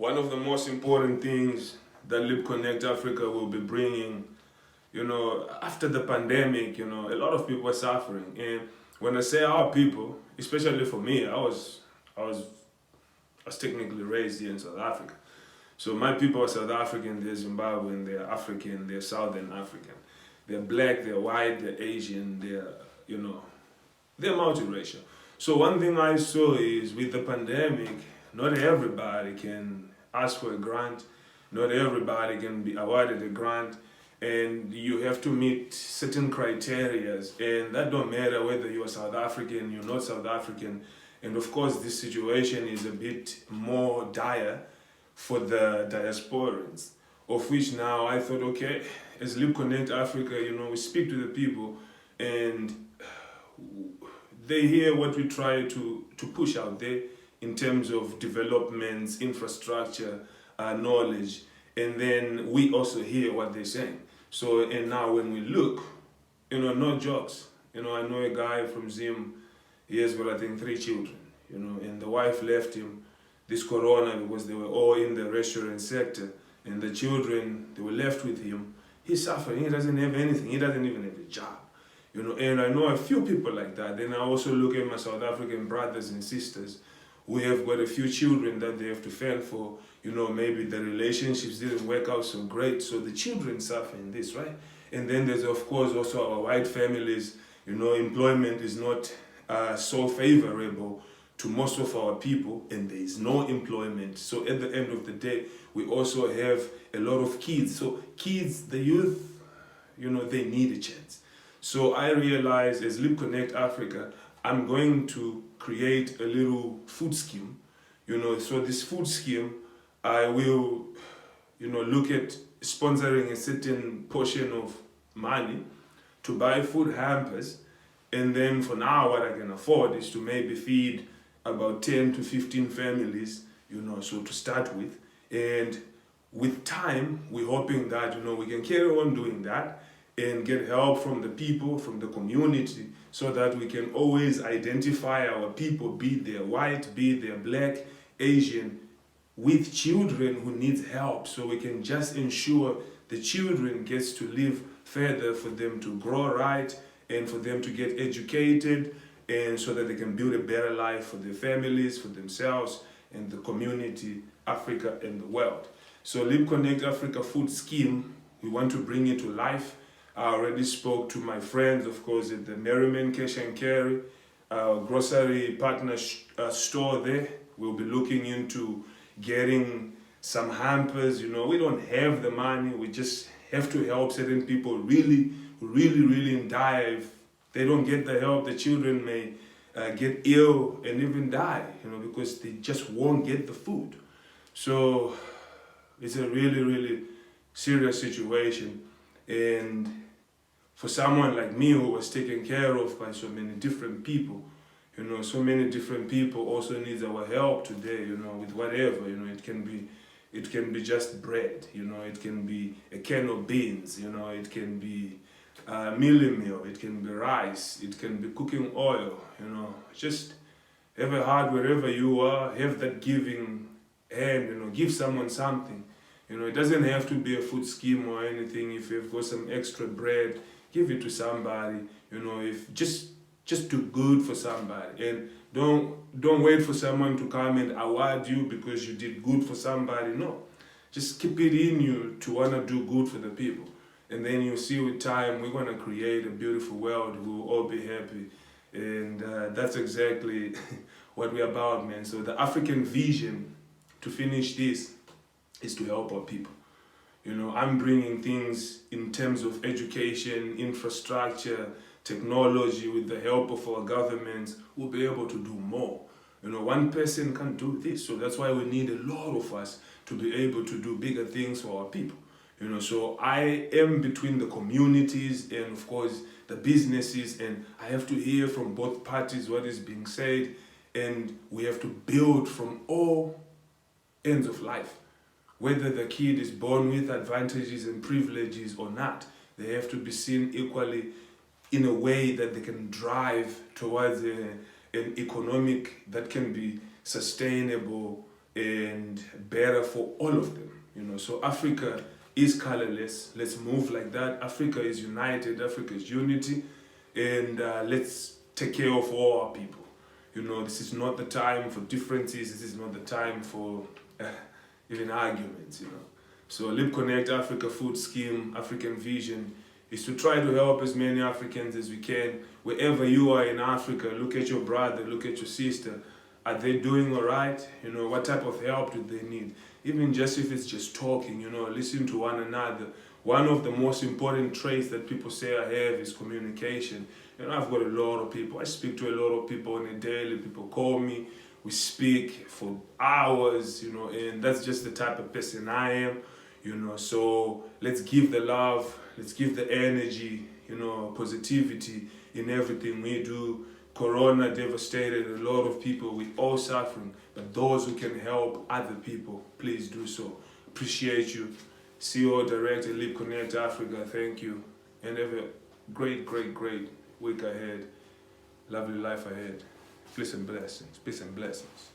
one of the most important things that Libconnect Africa will be bringing, after the pandemic, a lot of people are suffering. And when I say our people, especially for me, I was technically raised here in South Africa. So my people are South African, they're Zimbabwean, they're African, they're Southern African. They're black, they're white, they're Asian, they're multiracial. So one thing I saw is with the pandemic, not everybody can ask for a grant, not everybody can be awarded a grant, and you have to meet certain criteria, and that don't matter whether you're South African, you're not South African. And of course, this situation is a bit more dire for the diasporans, of which now I thought, okay, as Libconnect Africa, we speak to the people and they hear what we try to push out there in terms of developments, infrastructure, knowledge, and then we also hear what they're saying. So, and now when we look, no jokes. I know a guy from Zim, he has got, I think, 3 children, and the wife left him this corona because they were all in the restaurant sector, and the children, they were left with him. He's suffering, he doesn't have anything, he doesn't even have a job. And I know a few people like that. Then I also look at my South African brothers and sisters who have got a few children that they have to fend for. Maybe the relationships didn't work out so great, so the children suffer in this, right? And then there's, of course, also our white families. Employment is not so favorable to most of our people, and there is no employment. So at the end of the day, we also have a lot of kids. So kids, the youth, they need a chance. So I realized as Libconnect Africa, I'm going to create a little food scheme. So this food scheme, I will, look at sponsoring a certain portion of money to buy food hampers. And then for now, what I can afford is to maybe feed about 10 to 15 families, so to start with. And with time, we're hoping that, we can carry on doing that and get help from the people, from the community, so that we can always identify our people, be they white, be they black, Asian, with children who need help. So we can just ensure the children gets to live further, for them to grow right, and for them to get educated, and so that they can build a better life for their families, for themselves, and the community, Africa, and the world. So Libconnect Africa Food Scheme, we want to bring it to life. I already spoke to my friends, of course, at the Merriman Cash and Carry grocery partner store there. We'll be looking into getting some hampers. We don't have the money. We just have to help certain people really in dire. If they don't get the help, the children may get ill and even die, because they just won't get the food. So it's a really serious situation. And for someone like me who was taken care of by so many different people, so many different people also needs our help today, with whatever, it can be just bread, it can be a can of beans, it can be mealie meal, it can be rice, it can be cooking oil, just have a heart wherever you are, have that giving hand, give someone something. It doesn't have to be a food scheme or anything. If you've got some extra bread, give it to somebody. If just do good for somebody, and don't wait for someone to come and award you because you did good for somebody. No, just keep it in you to want to do good for the people, and then you see with time we're gonna create a beautiful world. We'll all be happy, and that's exactly what we're about, man. So the African vision to finish this is to help our people. I'm bringing things in terms of education, infrastructure, technology. With the help of our governments, we'll be able to do more. One person can't do this, so that's why we need a lot of us to be able to do bigger things for our people. So I am between the communities and, of course, the businesses, and I have to hear from both parties what is being said, and we have to build from all ends of life. Whether the kid is born with advantages and privileges or not, they have to be seen equally in a way that they can drive towards an economic that can be sustainable and better for all of them. You know, so Africa is colorless. Let's move like that. Africa is united. Africa is unity, and let's take care of all our people. You know, this is not the time for differences. This is not the time for even arguments. You know, so Libconnect Africa Food Scheme, African Vision, is to try to help as many Africans as we can. Wherever you are in Africa, look at your brother, look at your sister. Are they doing all right? You know, what type of help do they need? Even just if it's just talking, you know, listen to one another. One of the most important traits that people say I have is communication. You know, I've got a lot of people. I speak to a lot of people on a daily. People call me. We speak for hours, you know, and that's just the type of person I am, you know. So let's give the love, let's give the energy, you know, positivity in everything we do. Corona devastated a lot of people. We're all suffering. But those who can help other people, please do so. Appreciate you. CEO Director, Libconnect Africa, thank you. And have a great, great, great week ahead. Lovely life ahead. Peace and blessings. Peace and blessings.